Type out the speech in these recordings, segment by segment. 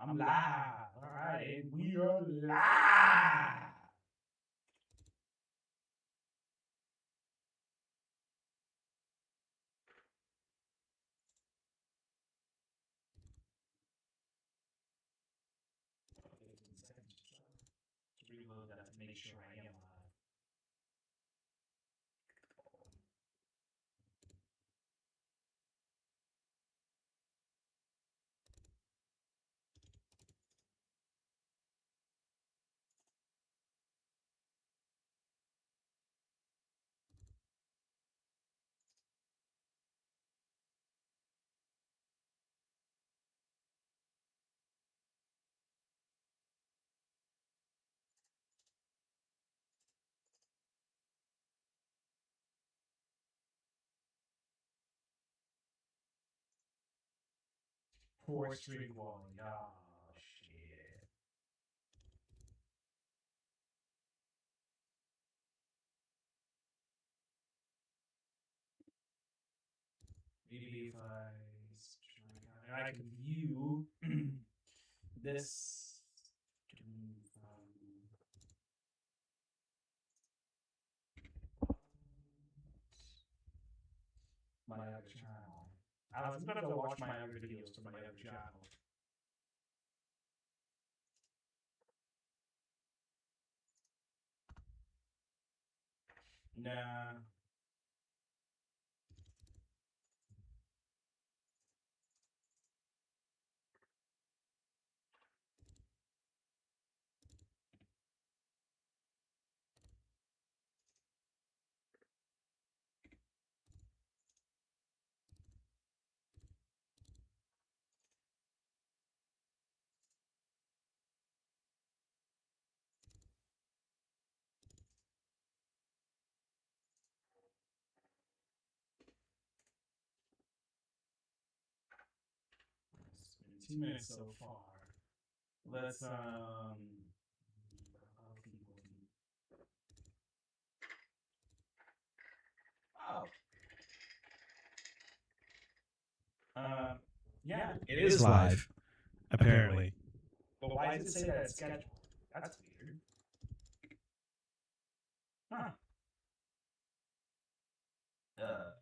I'm live. All right, and we are live. Reload that to make sure I am live. Poor stream quality. Oh, shit. Maybe if I can view this. My other channel. I was gonna go watch my other videos to my other channel. Nah. It's been 2 minutes so far. Let's Oh. Yeah, It is live, apparently. But why does it say that it's scheduled? That's weird. Huh.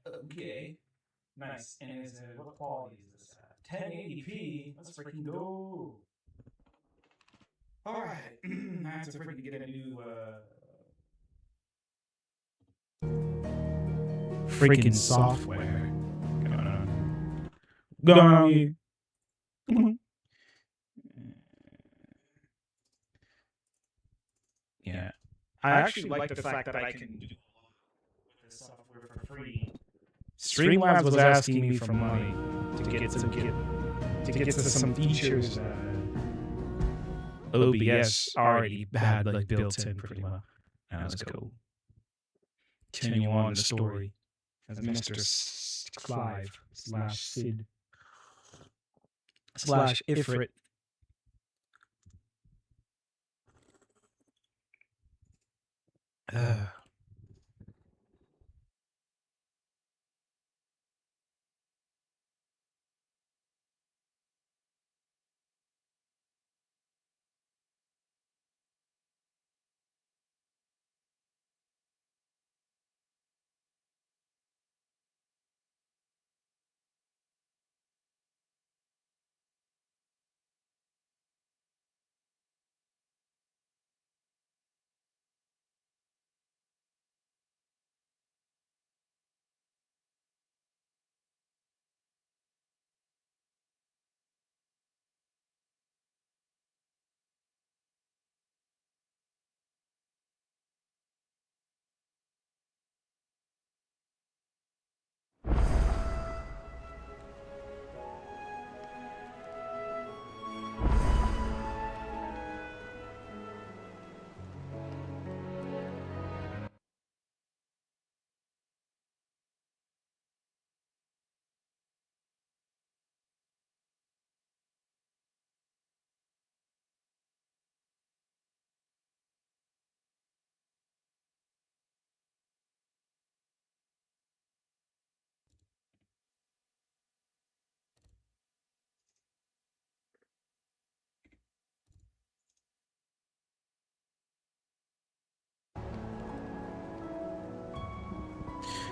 Okay. Nice. And is it, what quality is this at? 1080p? Let's freaking go. Alright. I have to freaking get a new, freaking software going on here. Yeah. I actually like the fact that I can do this software for free. Streamlabs was asking me for money to get to some features OBS already had like built in pretty well. That was cool. Continue on the story as Mr. Clive / Sid / Ifrit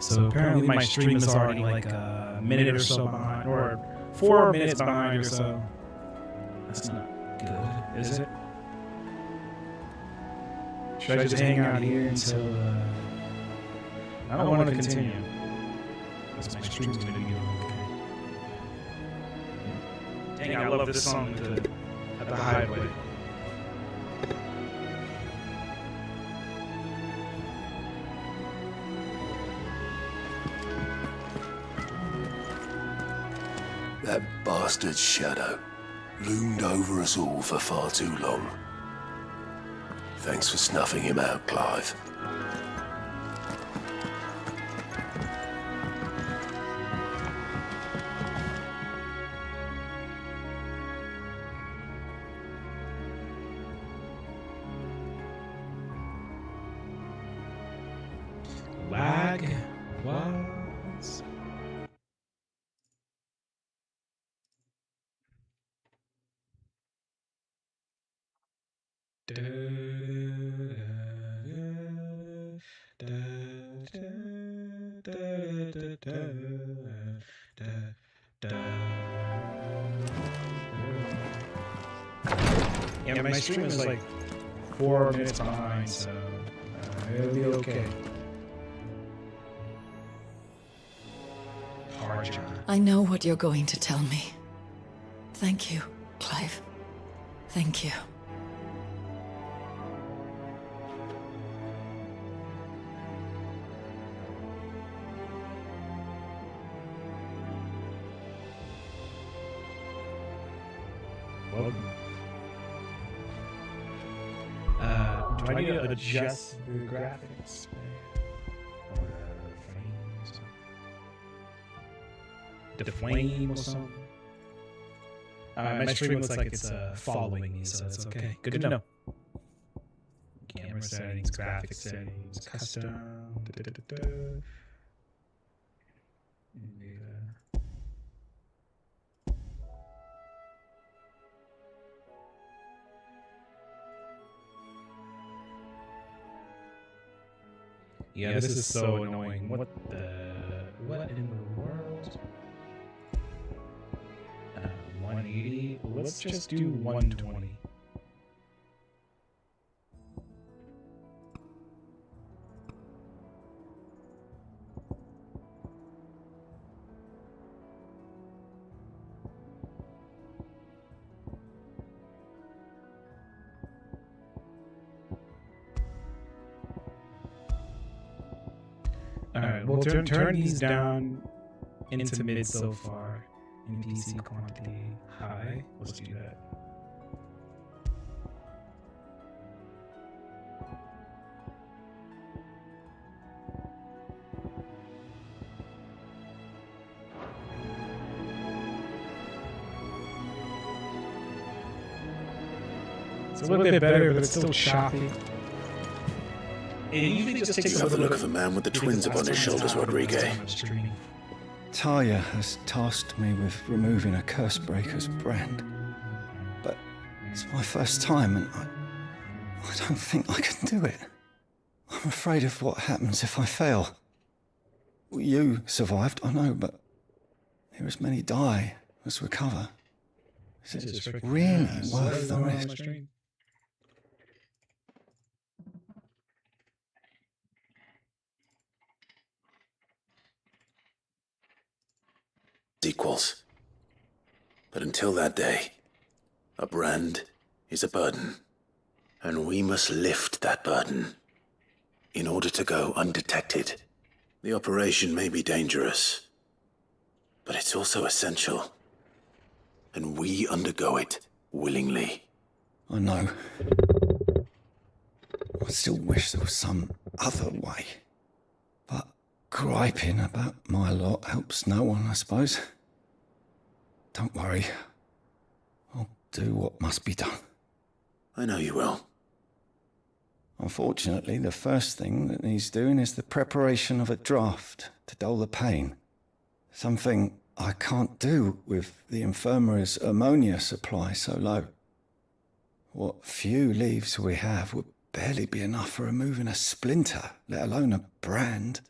So apparently my stream is already like a minute or so behind, or 4 minutes behind or so. That's not good, is it? Should I just hang out here until, I don't want to continue. Because my stream's gonna be okay. Dang, I love this song at the hideaway. That bastard shadow loomed over us all for far too long. Thanks for snuffing him out, Clive. Lag was... Yeah, my stream is like 4 minutes behind, so it'll be okay. I know what you're going to tell me. Thank you, Clive. Thank you. Welcome. Do I need to adjust the graphics? Or frames? The flame or something? My stream looks like it's following me, so it's okay. Good to know. Camera settings, graphics settings, custom. Yeah, this is so annoying. What in the world? 180. Let's just do 120. Alright, we'll turn these down into mid so far. NPC quantity high. Let's do that. It's a little bit better, but it's still choppy. It usually just takes You have the look of a man with the twins upon his shoulders, Rodriguez. Talia has tasked me with removing a Cursebreaker's brand. But it's my first time and I don't think I can do it. I'm afraid of what happens if I fail. You survived, I know, but here as many die as recover. Is it really worth the risk? Equals. But until that day, a brand is a burden, and we must lift that burden in order to go undetected. The operation may be dangerous, but it's also essential, and we undergo it willingly. I know. I still wish there was some other way. But griping about my lot helps no one, I suppose. Don't worry. I'll do what must be done. I know you will. Unfortunately, the first thing that needs doing is the preparation of a draft to dull the pain. Something I can't do with the infirmary's ammonia supply so low. What few leaves we have would barely be enough for removing a splinter, let alone a brand.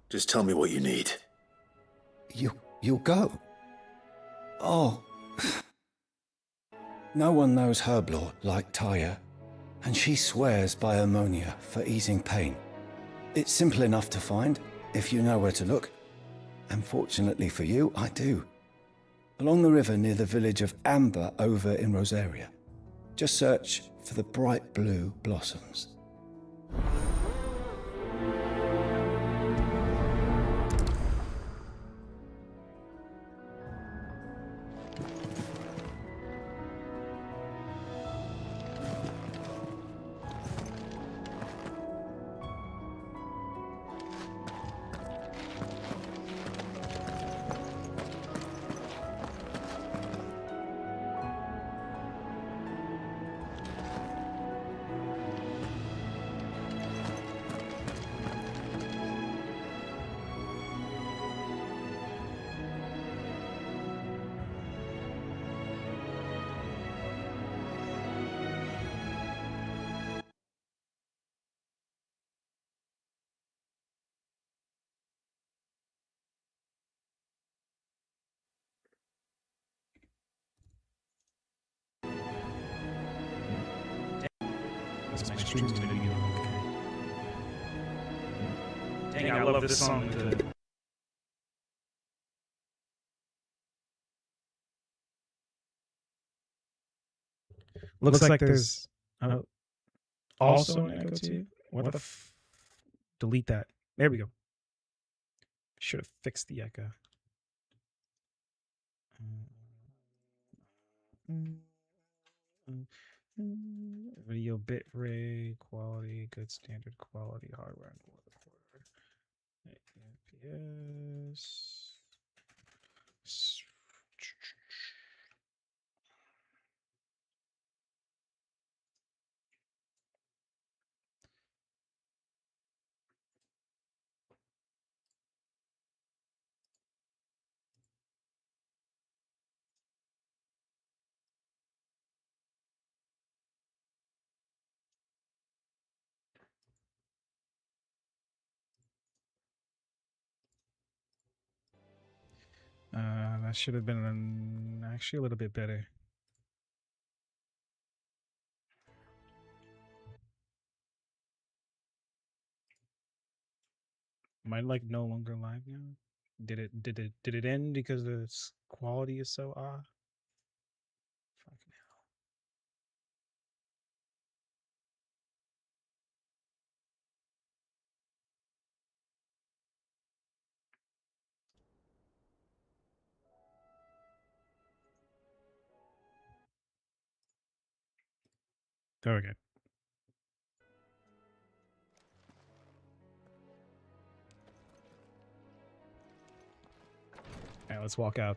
Just tell me what you need. You'll go? Oh. No one knows Herblore like Taya, and she swears by ammonia for easing pain. It's simple enough to find, if you know where to look. And fortunately for you, I do. Along the river near the village of Amber over in Rosaria. Just search for the bright blue blossoms. My stream's gonna be okay. Dang, I love this song. Looks like there's also an echo too. What the delete that. There we go. Should have fixed the echo. Video bit rate, quality, good standard quality, hardware and FPS. That should have been actually a little bit better. Am I like no longer live now? Did it end because the quality is so off? Fucking hell. Okay. Alright, let's walk out.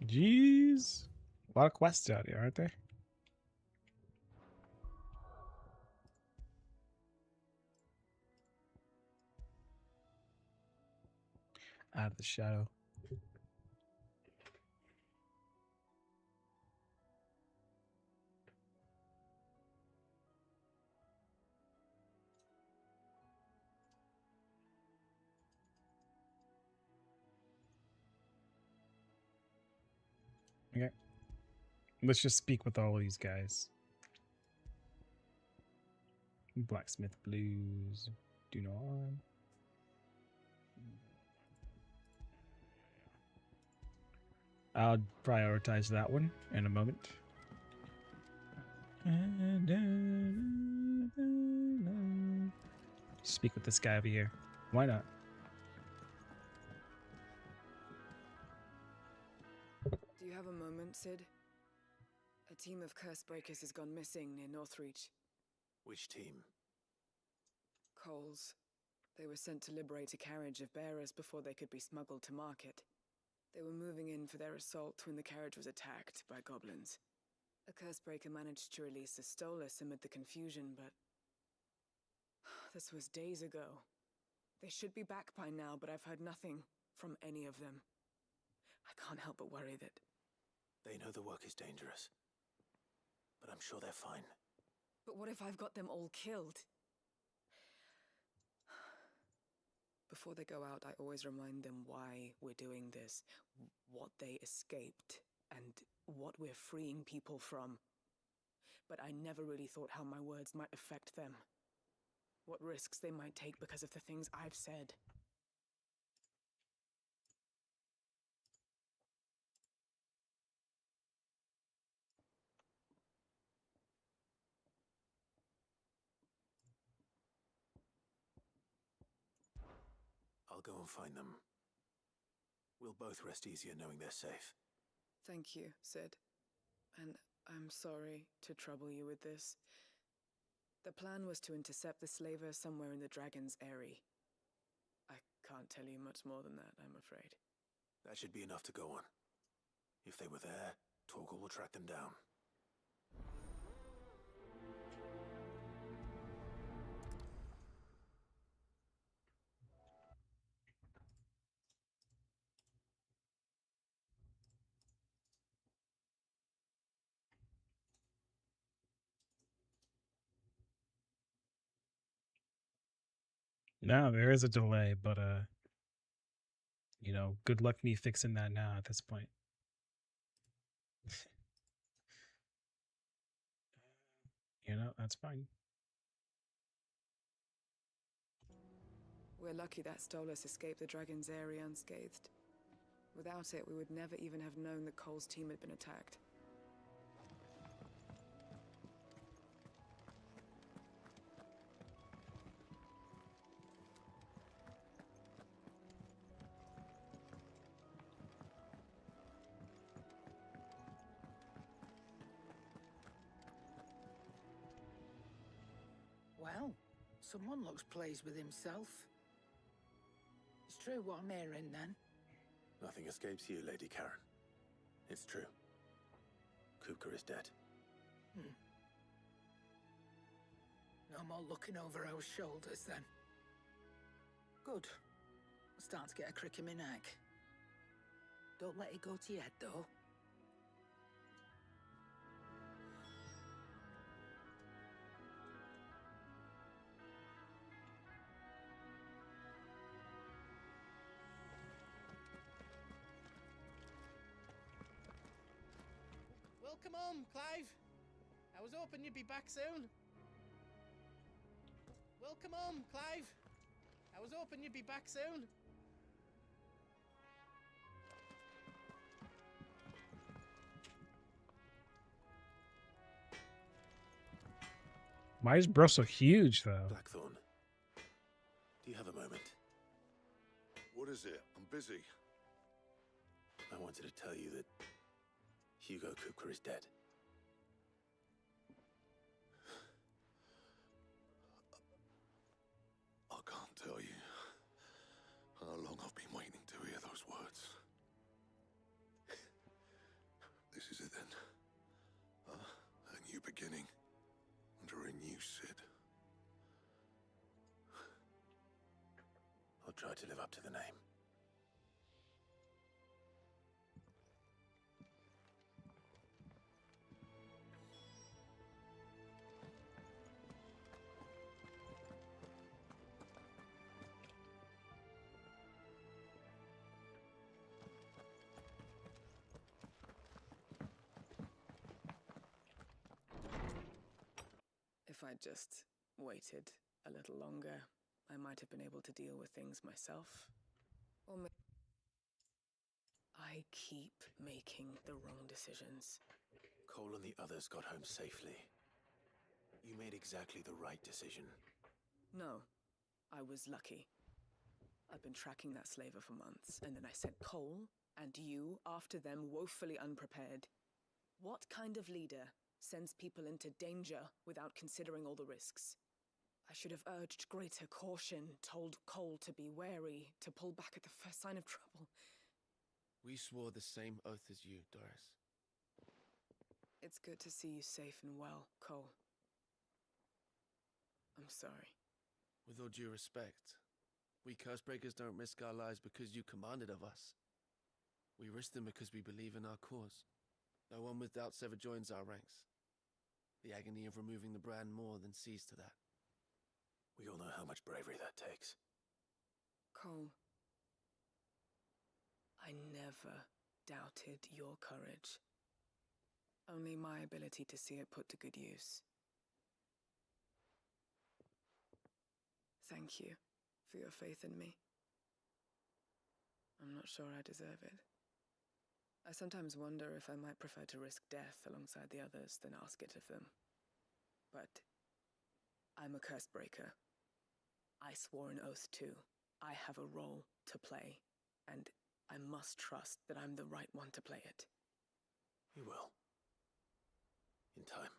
Jeez. A lot of quests out here, aren't there? Out of the shadow. Okay. Let's just speak with all these guys. Blacksmith Blues. Do no harm. I'll prioritize that one in a moment. Speak with this guy over here. Why not? Do you have a moment, Sid? A team of Cursebreakers has gone missing near Northreach. Which team? Coles. They were sent to liberate a carriage of bearers before they could be smuggled to market. They were moving in for their assault when the carriage was attacked by goblins. A Cursebreaker managed to release a Stolas amid the confusion, but... this was days ago. They should be back by now, but I've heard nothing from any of them. I can't help but worry that... They know the work is dangerous. But I'm sure they're fine. But what if I've got them all killed? Before they go out, I always remind them why we're doing this, what they escaped, and what we're freeing people from. But I never really thought how my words might affect them. What risks they might take because of the things I've said. I'll go and find them. We'll both rest easier knowing they're safe. Thank you, Sid. And I'm sorry to trouble you with this. The plan was to intercept the slaver somewhere in the Dragon's Eyrie. I can't tell you much more than that, I'm afraid. That should be enough to go on. If they were there, Torgal will track them down. No, there is a delay, but you know, good luck me fixing that now at this point. You know, that's fine. We're lucky that Stolas escaped the Dragon's Eyrie unscathed. Without it, we would never even have known that Cole's team had been attacked. Well, someone looks pleased with himself. It's true what I'm hearing, then. Nothing escapes you, Lady Karen. It's true. Kupka is dead. No more looking over our shoulders, then. Good. I'm starting to get a crick in my neck. Don't let it go to your head, though. Welcome home, Clive. I was hoping you'd be back soon. Welcome home, Clive. I was hoping you'd be back soon. Why is bro so huge, though? Blackthorn, do you have a moment? What is it? I'm busy. I wanted to tell you that Hugo Kupka is dead. I can't tell you how long I've been waiting to hear those words. This is it then. A new beginning under a new Sid. I'll try to live up to the name. If I'd just waited a little longer, I might have been able to deal with things myself. Or I keep making the wrong decisions. Cole and the others got home safely. You made exactly the right decision. No, I was lucky. I've been tracking that slaver for months, and then I sent Cole and you after them woefully unprepared. What kind of leader sends people into danger without considering all the risks? I should have urged greater caution, told Cole to be wary, to pull back at the first sign of trouble. We swore the same oath as you, Doris. It's good to see you safe and well, Cole. I'm sorry. With all due respect, we Cursebreakers don't risk our lives because you commanded of us. We risk them because we believe in our cause. No one with doubts ever joins our ranks. The agony of removing the brand more than sees to that. We all know how much bravery that takes. Cole, I never doubted your courage. Only my ability to see it put to good use. Thank you for your faith in me. I'm not sure I deserve it. I sometimes wonder if I might prefer to risk death alongside the others than ask it of them. But I'm a curse breaker. I swore an oath too. I have a role to play, and I must trust that I'm the right one to play it. You will. In time.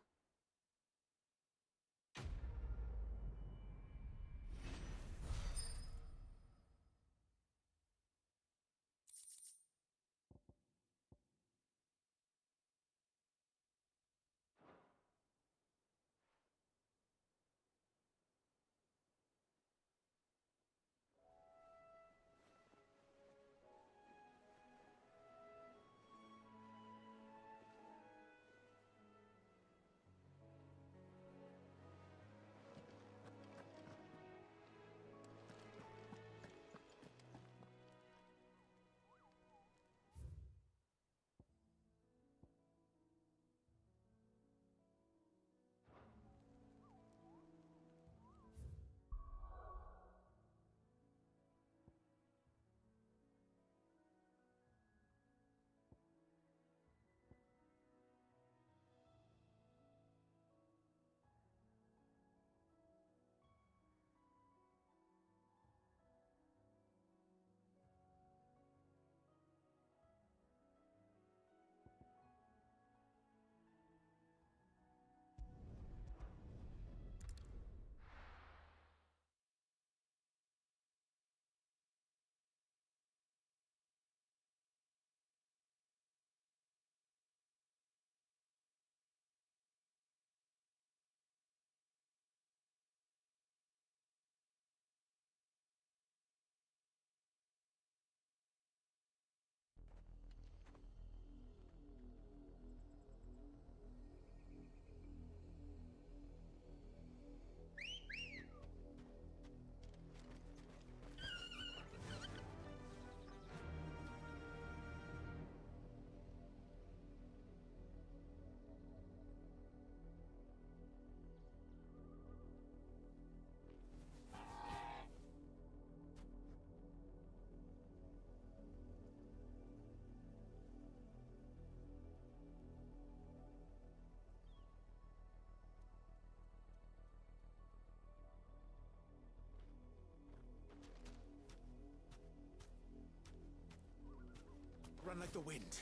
Run like the wind.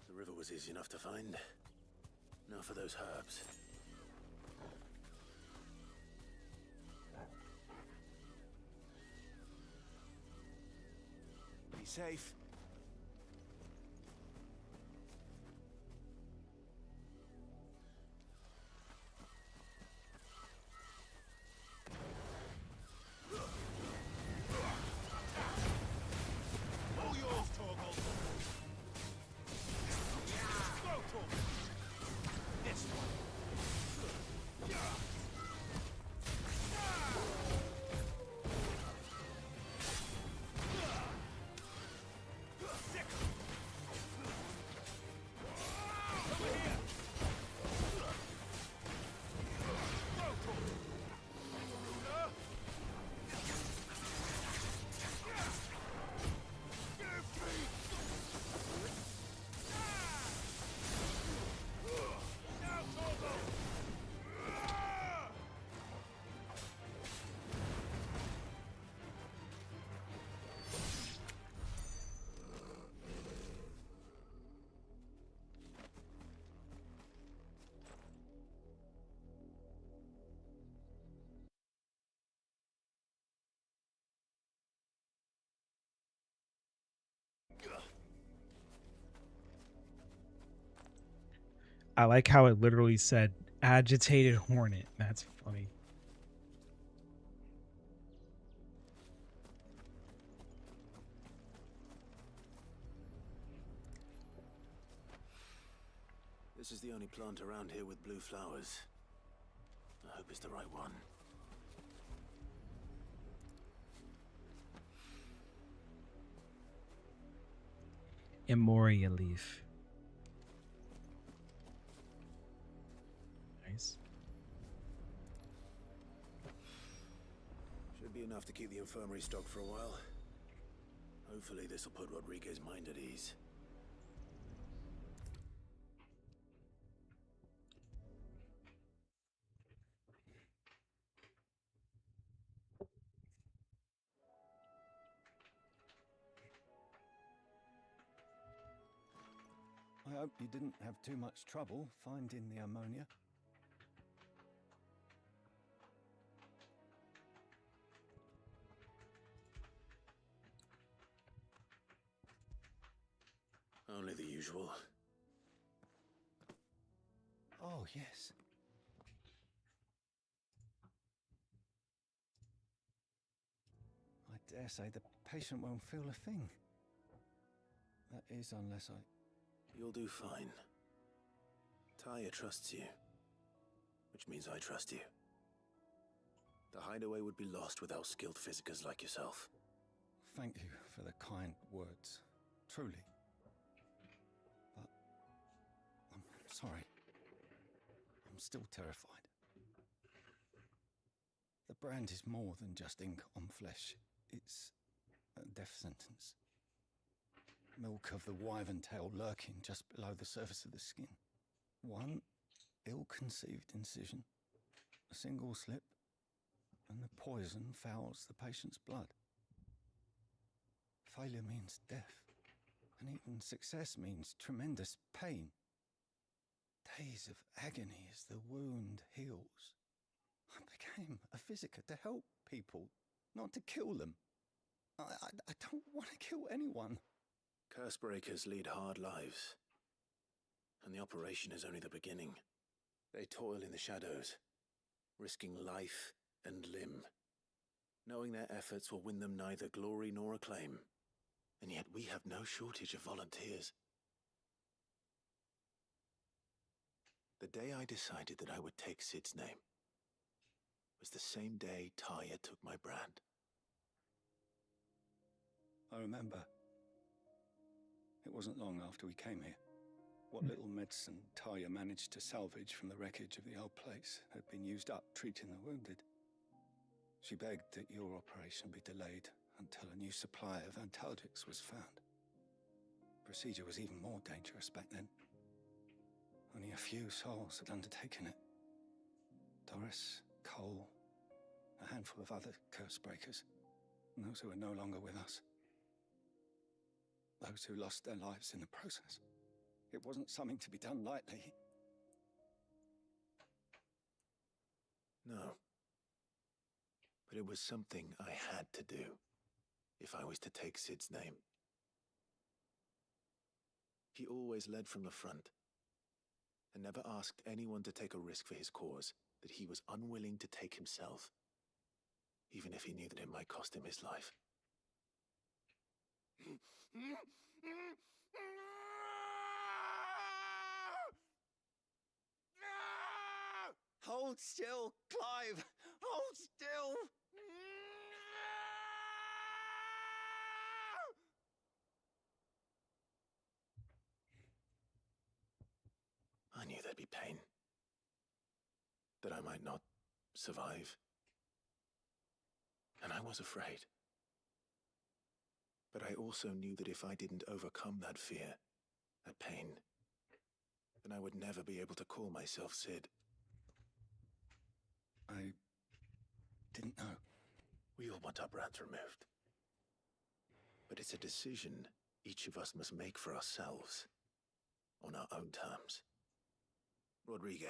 The river was easy enough to find. Now for those herbs. Be safe. All yours, Torgal. Go, Torgal. This one. I like how it literally said agitated hornet. That's funny. This is the only plant around here with blue flowers. I hope it's the right one. Emoria leaf. Nice. Should be enough to keep the infirmary stocked for a while. Hopefully this will put Rodriguez's mind at ease. I hope you didn't have too much trouble finding the ammonia. Only the usual. Oh, yes. I dare say the patient won't feel a thing. That is, unless I... You'll do fine. Taya trusts you, which means I trust you. The hideaway would be lost without skilled physicers like yourself. Thank you for the kind words. Truly. But... I'm sorry. I'm still terrified. The brand is more than just ink on flesh. It's a death sentence. Milk of the wyvern tail lurking just below the surface of the skin. One ill-conceived incision, a single slip, and the poison fouls the patient's blood. Failure means death, and even success means tremendous pain. Days of agony as the wound heals. I became a physiker to help people, not to kill them. I don't want to kill anyone. Cursebreakers lead hard lives, and the operation is only the beginning. They toil in the shadows, risking life and limb, knowing their efforts will win them neither glory nor acclaim. And yet we have no shortage of volunteers. The day I decided that I would take Sid's name was the same day Taya took my brand. I remember. It wasn't long after we came here. What little medicine Taya managed to salvage from the wreckage of the old place had been used up treating the wounded. She begged that your operation be delayed until a new supply of antalgics was found. Procedure was even more dangerous back then. Only a few souls had undertaken it. Doris, Cole, a handful of other Cursebreakers, and those who are no longer with us. Those who lost their lives in the process. It wasn't something to be done lightly. No. But it was something I had to do, if I was to take Sid's name. He always led from the front, and never asked anyone to take a risk for his cause that he was unwilling to take himself, even if he knew that it might cost him his life. Hold still, Clive! Hold still! I knew there'd be pain. That I might not survive. And I was afraid. But I also knew that if I didn't overcome that fear, that pain, then I would never be able to call myself Sid. I didn't know. We all want our brands removed. But it's a decision each of us must make for ourselves, on our own terms. Rodriguez,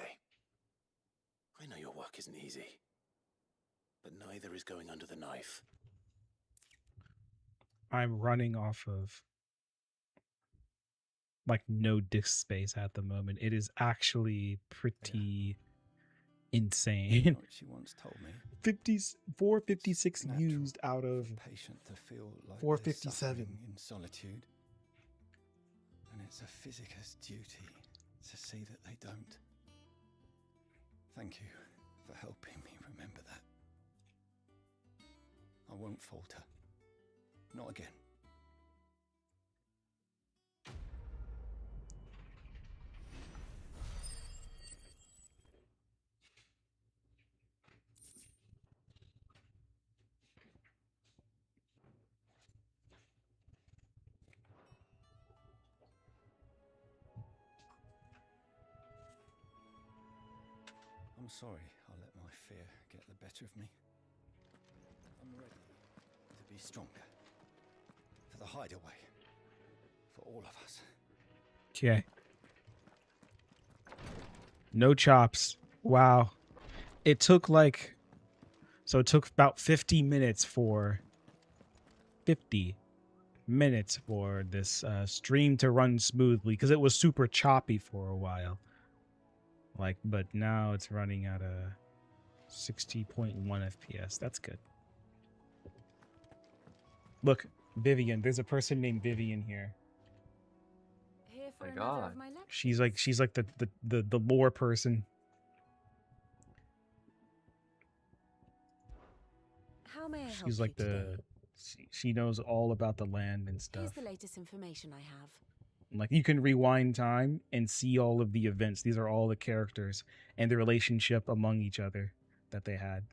I know your work isn't easy, but neither is going under the knife. I'm running off of like no disk space at the moment. It is actually pretty insane. What she once told me. 456 Natural used out of for a patient to feel like 457. they're suffering in solitude. And it's a physicist's duty to see that they don't. Thank you for helping me remember that. I won't falter. Not again. I'm sorry I let my fear get the better of me. I'm ready to be stronger. For the hideaway. For all of us. Okay. No chops. Wow. It took like... So it took about 50 minutes for... 50 minutes for this stream to run smoothly. Because it was super choppy for a while. Like, but now it's running at a 60.1 FPS. That's good. Look, Vivian. There's a person named Vivian here. Here for My another God. of my lectures. She's like the lore person. How may I help She's like you today? she knows all about the land and stuff. Here's the latest information I have. Like you can rewind time and see all of the events. These are all the characters and the relationship among each other that they had.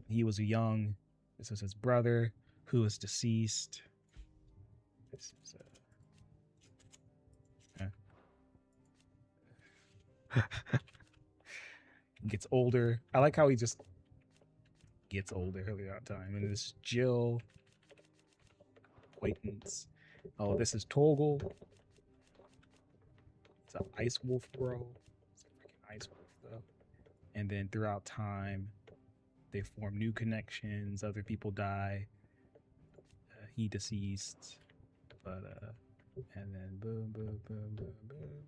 He was young. This was his brother who was deceased. This is gets older. I like how he just gets older throughout time. And this is Jill. Acquaintance. Oh, this is Toggle. It's an ice wolf, bro. It's a freaking ice wolf, though. And then throughout time, they form new connections. Other people die. He deceased. But, and then boom, boom, boom, boom, boom.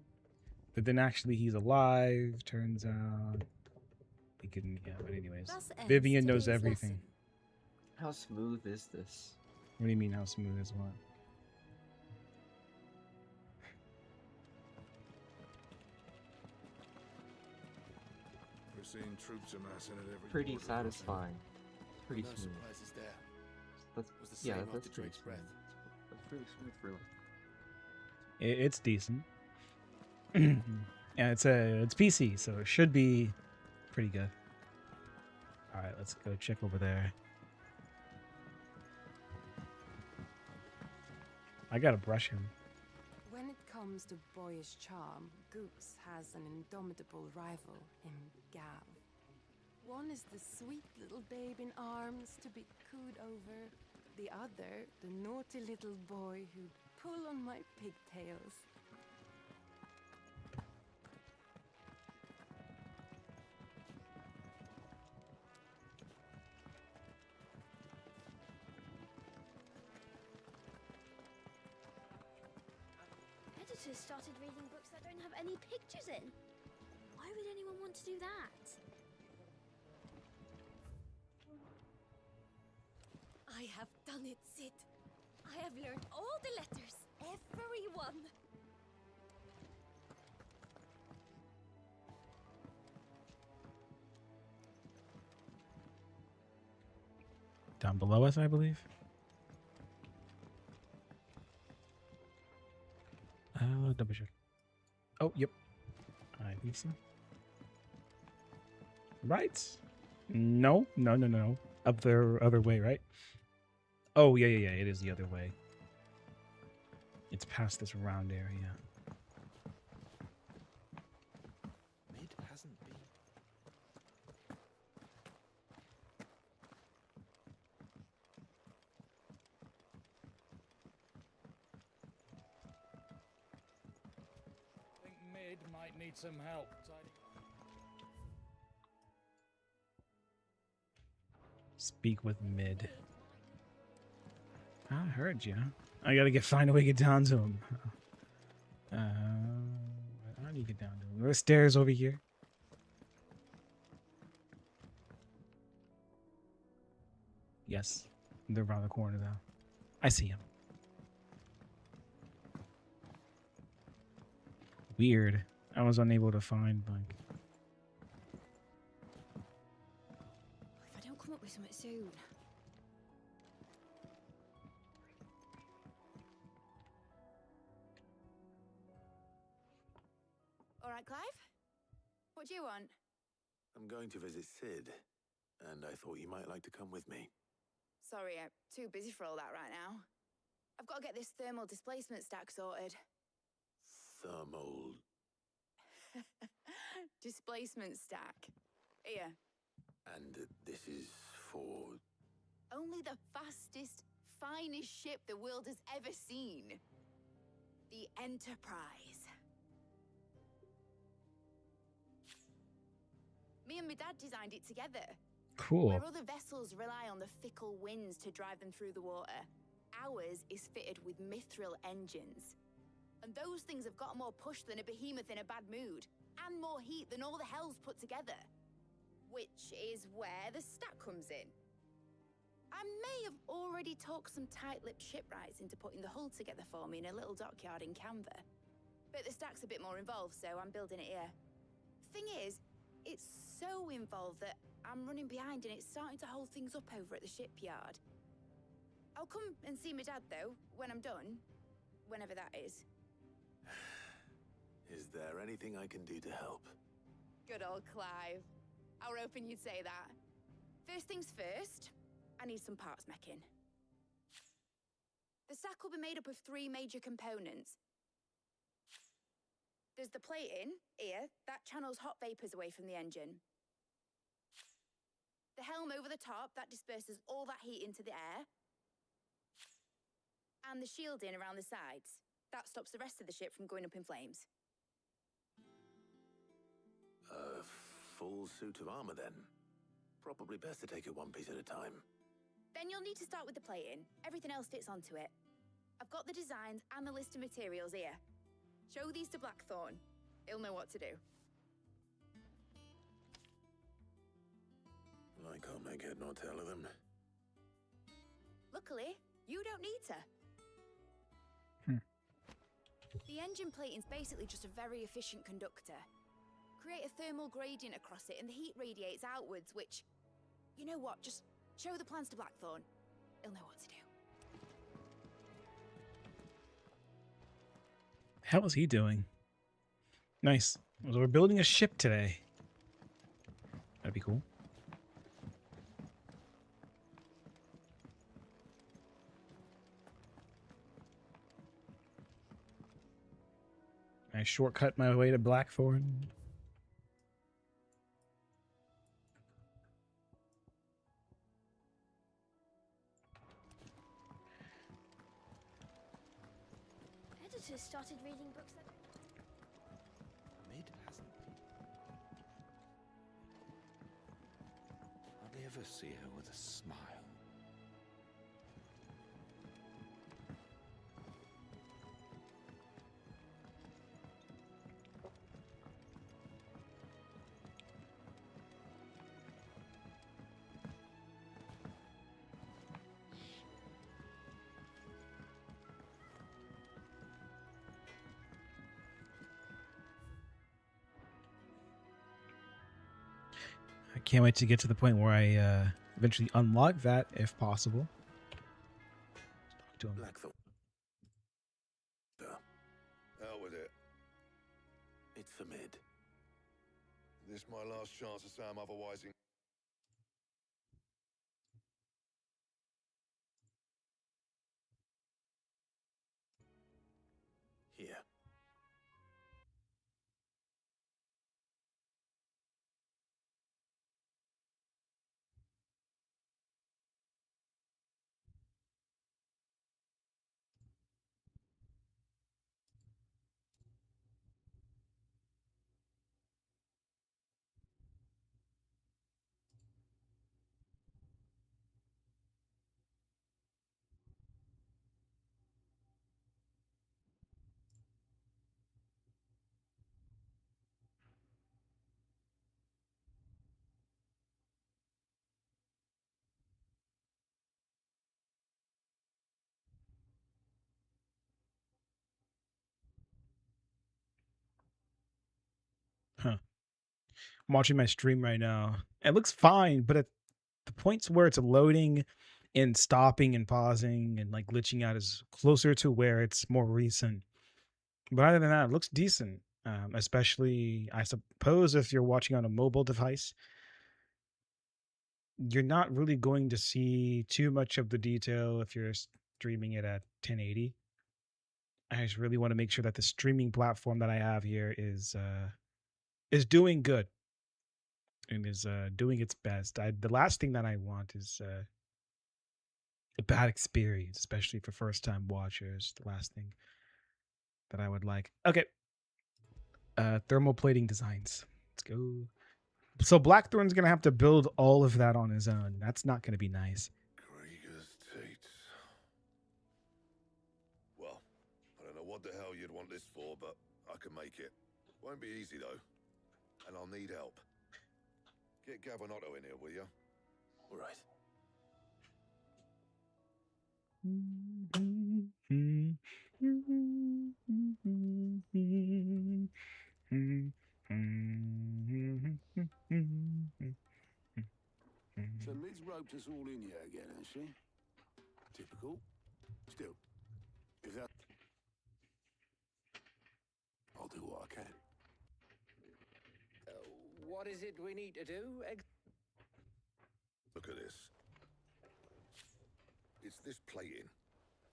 But then actually he's alive, turns out. He can, yeah, but anyways. Vivian knows everything. How smooth is this? What do you mean, how smooth is what? We're seeing troops amassing at every Pretty border crossing. satisfying. Pretty No smooth. surprises there. That's Was the same yeah, after that's pretty Drake's smooth. breath. That's pretty smooth for like. It's decent. Yeah, it's PC, so it should be pretty good. All right, let's go check over there. I gotta brush him. When it comes to boyish charm, Goose has an indomitable rival in Gav. One is the sweet little babe in arms to be cooed over. The other, the naughty little boy who'd pull on my pigtails. Editors started reading books that don't have any pictures in. Why would anyone want to do that? I have done it, Sid. I have learned all the letters, every one. Down below us, I believe. Double check. Oh, yep. I think so. Right? No. Up the other way, right? Oh, yeah. It is the other way. It's past this round area. Mid hasn't been. I think Mid might need some help. Speak with Mid. I heard you. I gotta find a way to get down to him. How do you get down there? There's stairs over here. Yes, they're around the corner now. I see him. Weird. I was unable to find like. If I don't come up with something soon. All right, Clive. What do you want? I'm going to visit Sid, and I thought you might like to come with me. Sorry, I'm too busy for all that right now. I've got to get this thermal displacement stack sorted. Thermal... Displacement stack. Here. And this is for... Only the fastest, finest ship the world has ever seen. The Enterprise. Me and my dad designed it together. Cool. Where other vessels rely on the fickle winds to drive them through the water, ours is fitted with mithril engines. And those things have got more push than a behemoth in a bad mood, and more heat than all the hells put together. Which is where the stack comes in. I may have already talked some tight-lipped shipwrights into putting the hull together for me in a little dockyard in Canva. But the stack's a bit more involved, so I'm building it here. Thing is, it's so involved that I'm running behind and it's starting to hold things up over at the shipyard. I'll come and see my dad, though, when I'm done. Whenever that is. Is there anything I can do to help? Good old Clive. I were hoping you'd say that. First things first, I need some parts meching. The stack will be made up of 3 major components. There's the plating, here, that channels hot vapors away from the engine. The helm over the top, that disperses all that heat into the air. And the shielding around the sides. That stops the rest of the ship from going up in flames. A full suit of armor, then. Probably best to take it one piece at a time. Then you'll need to start with the plating. Everything else fits onto it. I've got the designs and the list of materials here. Show these to Blackthorn. He'll know what to do. I can't make head nor tail of them. Luckily, you don't need to. The engine plating's basically just a very efficient conductor. Create a thermal gradient across it and the heat radiates outwards, which... You know what? Just show the plans to Blackthorn. He'll know what to do. How is he doing? Nice. So we're building a ship today. That'd be cool. I shortcut my way to Blackthorn. Editors started reading books that... Mid hasn't. Hardly ever see her with a smile. I can't wait to get to the point where I eventually unlock that, if possible. Talk to him. Blackthorn. Out with it. It's for Mid. This my last chance to say I'm otherwise in... Here. I'm watching my stream right now. It looks fine, but at the points where it's loading and stopping and pausing and like glitching out is closer to where it's more recent. But other than that, it looks decent. Especially, I suppose, if you're watching on a mobile device, you're not really going to see too much of the detail if you're streaming it at 1080. I just really want to make sure that the streaming platform that I have here is doing good and is doing its best. The last thing that I want is a bad experience, especially for first time watchers. The last thing that I would like. Okay. Thermoplating designs. Let's go. So Blackthorn's gonna have to build all of that on his own. That's not gonna be nice. Krieger's Tates. Well, I don't know what the hell you'd want this for, but I can make it. Won't be easy though. And I'll need help. Get Gavinotto in here, will you? All right. So Lid's roped us all in here again, has she? Typical. Still, if that... I'll do what I can. What is it we need to do? Look at this. It's this plating.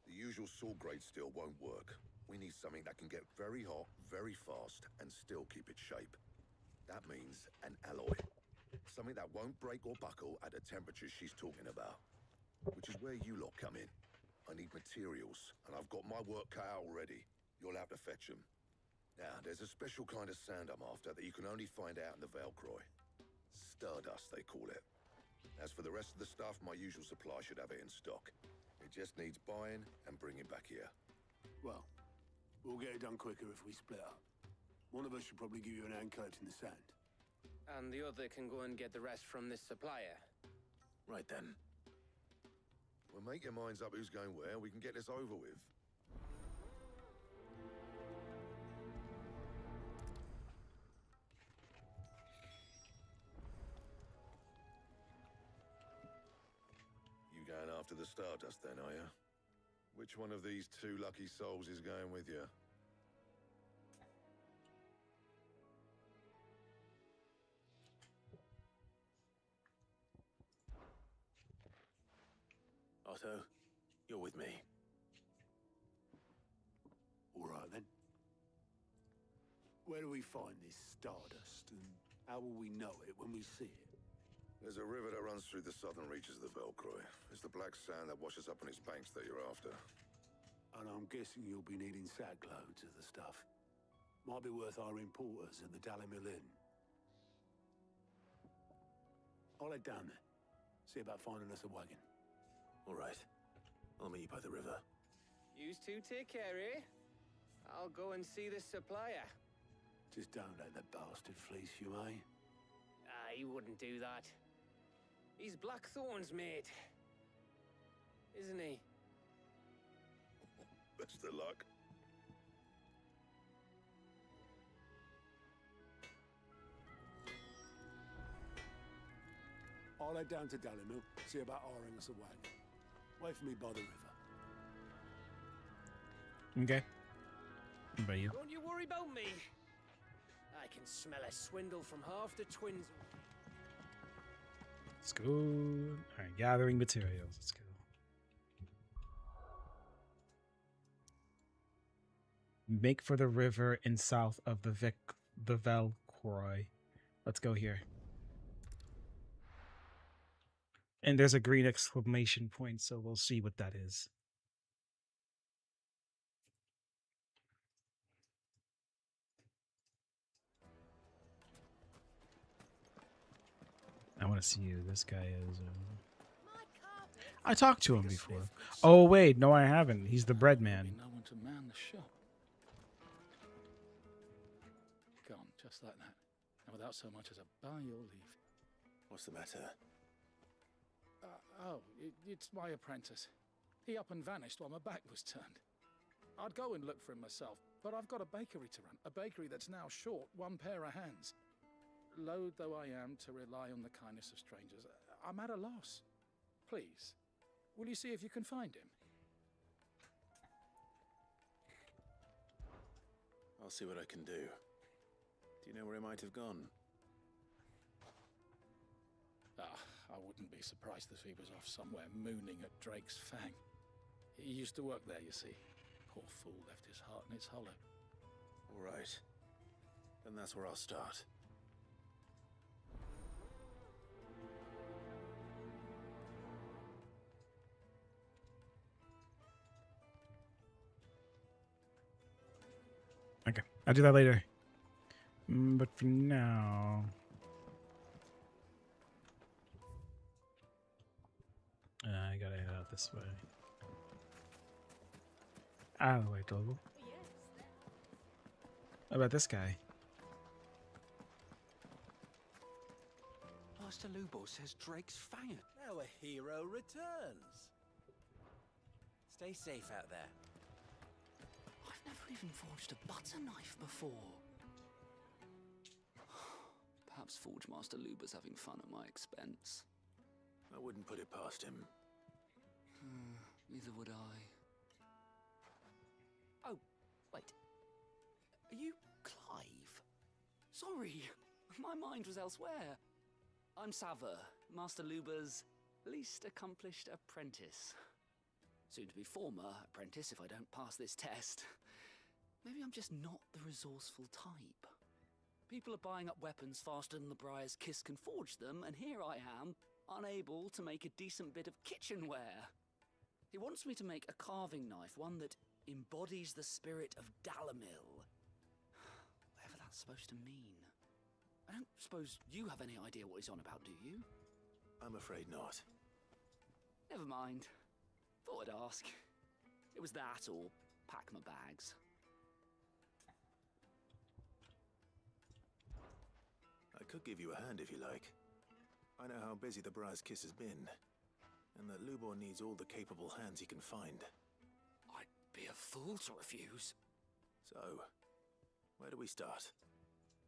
The usual saw grade steel won't work. We need something that can get very hot, very fast, and still keep its shape. That means an alloy. Something that won't break or buckle at the temperatures she's talking about. Which is where you lot come in. I need materials, and I've got my work cut out already. You'll have to fetch them. Now, there's a special kind of sand I'm after that you can only find out in the Velcroy. Stardust, they call it. As for the rest of the stuff, my usual supply should have it in stock. It just needs buying and bringing back here. Well, we'll get it done quicker if we split up. One of us should probably give you an hand collecting the sand. And the other can go and get the rest from this supplier. Right then. Well, make your minds up who's going where, we can get this over with. You going after the Stardust then, are you? Which one of these two lucky souls is going with you? Otto, you're with me. All right then. Where do we find this Stardust, and how will we know it when we see it? There's a river that runs through the southern reaches of the Velcroy. It's the black sand that washes up on its banks that you're after. And I'm guessing you'll be needing sack loads of the stuff. Might be worth our importers at the Dalimil Inn. I'll head down there. See about finding us a wagon. All right. I'll meet you by the river. You two take care, eh? I'll go and see this supplier. Just don't let the bastard fleece you, eh? He wouldn't do that. He's Blackthorn's mate. Isn't he? Best of luck. I'll head down to Dalimil, see about hiring us a wagon. Wait for me by the river. Okay. What about you? Don't you worry about me. I can smell a swindle from half the twins. Let's go. All right, gathering materials. Let's go. Make for the river in south of the Velcroy. Let's go here. And there's a green exclamation point, so we'll see what that is. I want to see who this guy is. I talked to him before. Oh, wait. No, I haven't. He's the bread man. No one to man the shop. Gone, just like that. And without so much as a buy or leave. What's the matter? It's my apprentice. He up and vanished while my back was turned. I'd go and look for him myself, but I've got a bakery to run. A bakery that's now short one pair of hands. loath though I am to rely on the kindness of strangers, I'm at a loss. Please, will you see if you can find him? I'll see what I can do. Do you know where he might have gone? I wouldn't be surprised if he was off somewhere mooning at Drake's Fang. He used to work there, you see. Poor fool left his heart in its hollow. All right. Then that's where I'll start. Okay, I'll do that later. But for now... I gotta head out this way. Out of the way, Global. How about this guy? Master Lubo says Drake's Fang. Our hero returns. Stay safe out there. I've never even forged a butter knife before. Perhaps Forge Master Luber's having fun at my expense. I wouldn't put it past him. Neither would I. Oh, wait. Are you Clive? Sorry, my mind was elsewhere. I'm Sava, Master Luber's least accomplished apprentice. Soon to be former apprentice if I don't pass this test. Maybe I'm just not the resourceful type. People are buying up weapons faster than the Briar's Kiss can forge them, and here I am, unable to make a decent bit of kitchenware. He wants me to make a carving knife, one that embodies the spirit of Dalamil. Whatever that's supposed to mean. I don't suppose you have any idea what he's on about, do you? I'm afraid not. Never mind. Thought I'd ask. It was that or pack my bags. I could give you a hand if you like. I know how busy the Briar's Kiss has been, and that Lubor needs all the capable hands he can find. I'd be a fool to refuse. So, where do we start?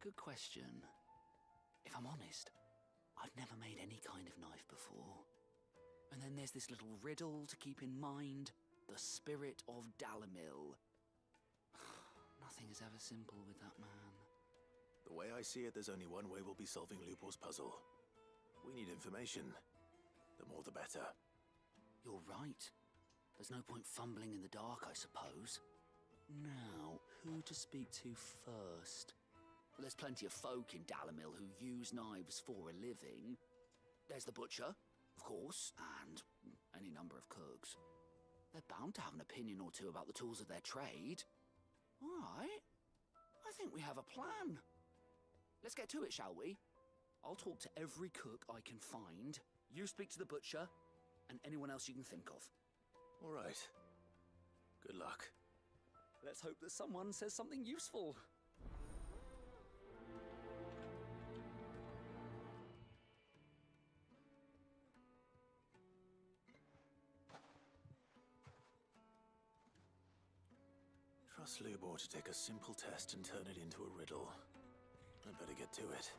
Good question. If I'm honest, I've never made any kind of knife before. And then there's this little riddle to keep in mind. The spirit of Dalamil. Nothing is ever simple with that man. The way I see it, there's only one way we'll be solving Lubor's puzzle. We need information. The more the better. You're right. There's no point fumbling in the dark, I suppose. Now, who to speak to first? Well, there's plenty of folk in Dalamil who use knives for a living. There's the butcher, of course, and any number of cooks. They're bound to have an opinion or two about the tools of their trade. All right. I think we have a plan. Let's get to it, shall we? I'll talk to every cook I can find. You speak to the butcher, and anyone else you can think of. All right. Good luck. Let's hope that someone says something useful. Trust Lubor to take a simple test and turn it into a riddle. I'd better get to it.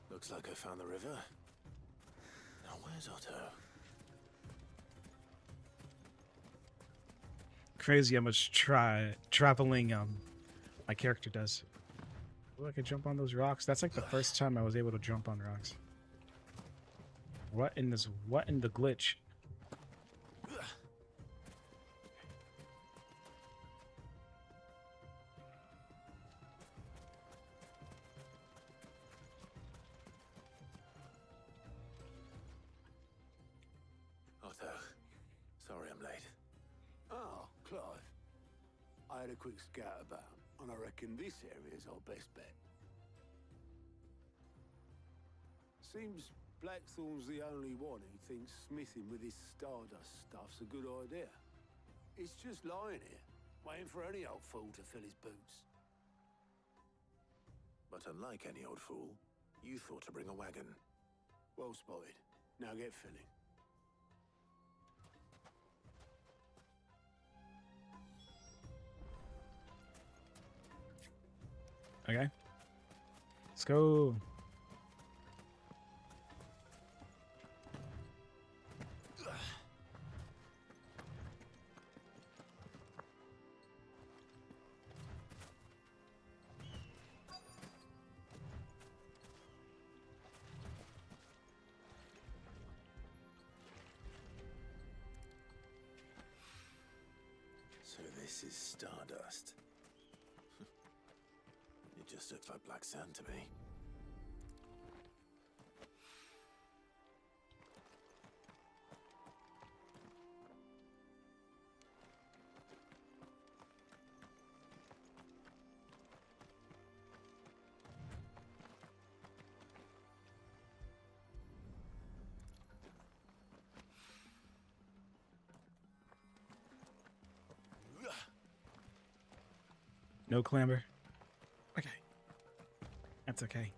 Looks like I found the river. Now where's Otto? Crazy how much traveling my character does. Oh, I can jump on those rocks. That's like the first time I was able to jump on rocks. What in the glitch? Otto, sorry I'm late. Ah, Clive. I had a quick scout about, and I reckon this area's our best bet. Seems Blackthorn's the only one who thinks smithing with his Stardust stuff's a good idea. It's just lying here, waiting for any old fool to fill his boots. But unlike any old fool, You thought to bring a wagon. Well spotted. Now get filling. Okay. Let's go. So this is stardust. It just looks like black sand to me. No clamber. Okay. That's okay.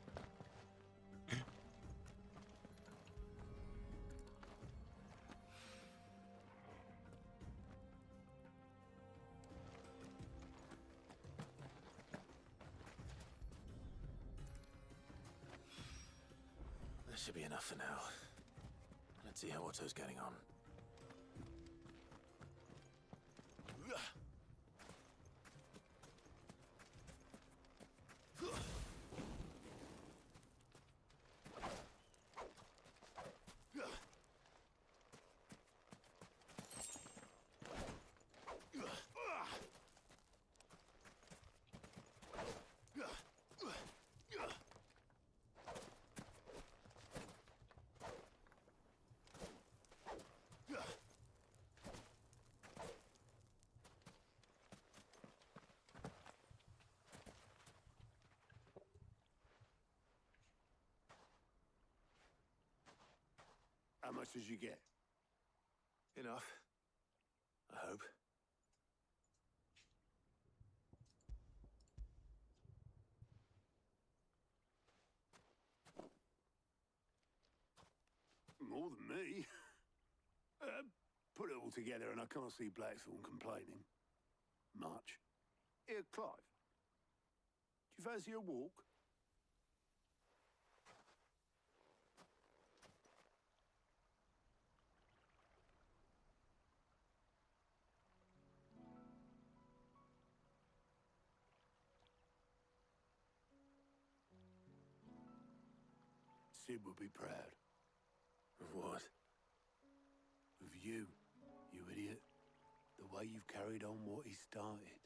This should be enough for now. Let's see how Otto's getting on. How much did you get? Enough. I hope. More than me. Put it all together and I can't see Blackthorn complaining. Much. Here, Clive. Do you fancy a walk? Sid would be proud. Of what? Of you, you idiot. The way you've carried on what he started.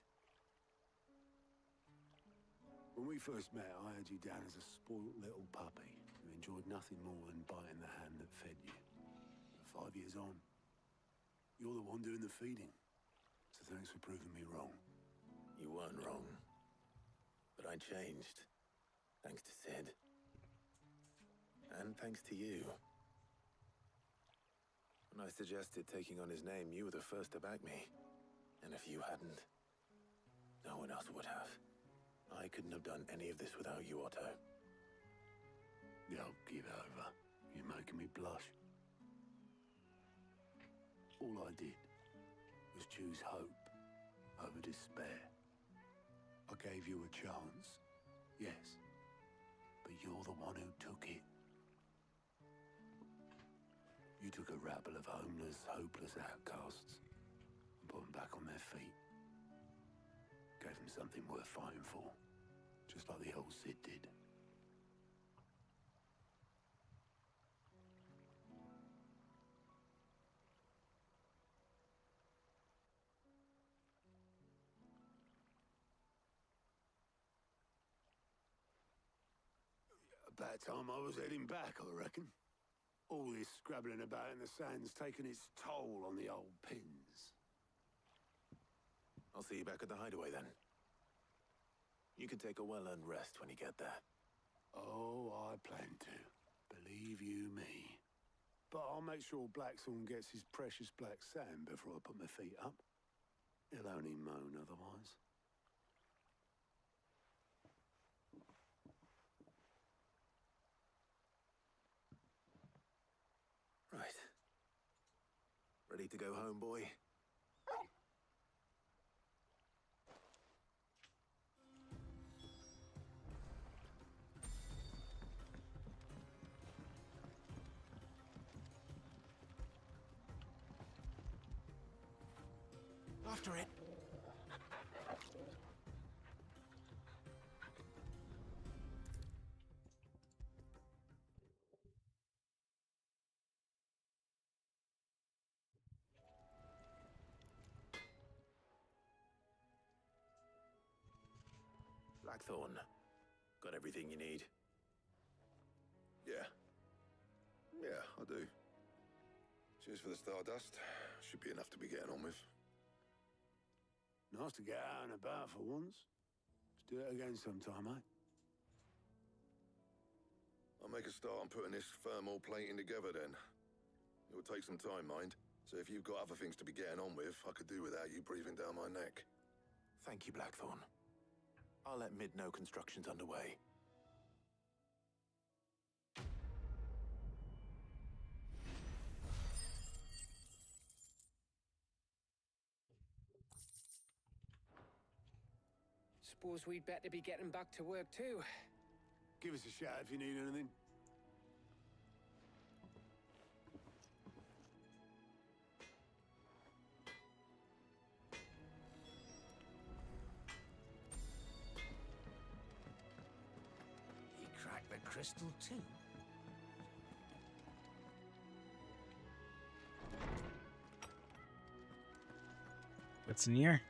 When we first met, I had you down as a spoilt little puppy who enjoyed nothing more than biting the hand that fed you. But 5 years on, you're the one doing the feeding. So thanks for proving me wrong. You weren't wrong. But I changed. Thanks to Sid. And thanks to you. When I suggested taking on his name, you were the first to back me. And if you hadn't, no one else would have. I couldn't have done any of this without you, Otto. Yo, give over. You're making me blush. All I did was choose hope over despair. I gave you a chance, yes, but you're the one who took it. You took a rabble of homeless, hopeless outcasts and put them back on their feet. Gave them something worth fighting for, just like the old Sid did. About time I was heading back, I reckon. All this scrabbling about in the sand's taken its toll on the old pins. I'll see you back at the hideaway then. You can take a well-earned rest when you get there. Oh, I plan to. Believe you me. But I'll make sure Blackthorn gets his precious black sand before I put my feet up. He'll only moan otherwise. Ready to go home, boy? After it. Blackthorn, got everything you need? Yeah. Yeah, I do. Cheers for the Stardust. Should be enough to be getting on with. Nice to get out and about for once. Let's do it again sometime, eh? I'll make a start on putting this thermal plating together then. It will take some time, mind. So if you've got other things to be getting on with, I could do without you breathing down my neck. Thank you, Blackthorn. I'll let Mid know construction's underway. Suppose we'd better be getting back to work too. Give us a shout if you need anything. He cracked the crystal too. What's in here?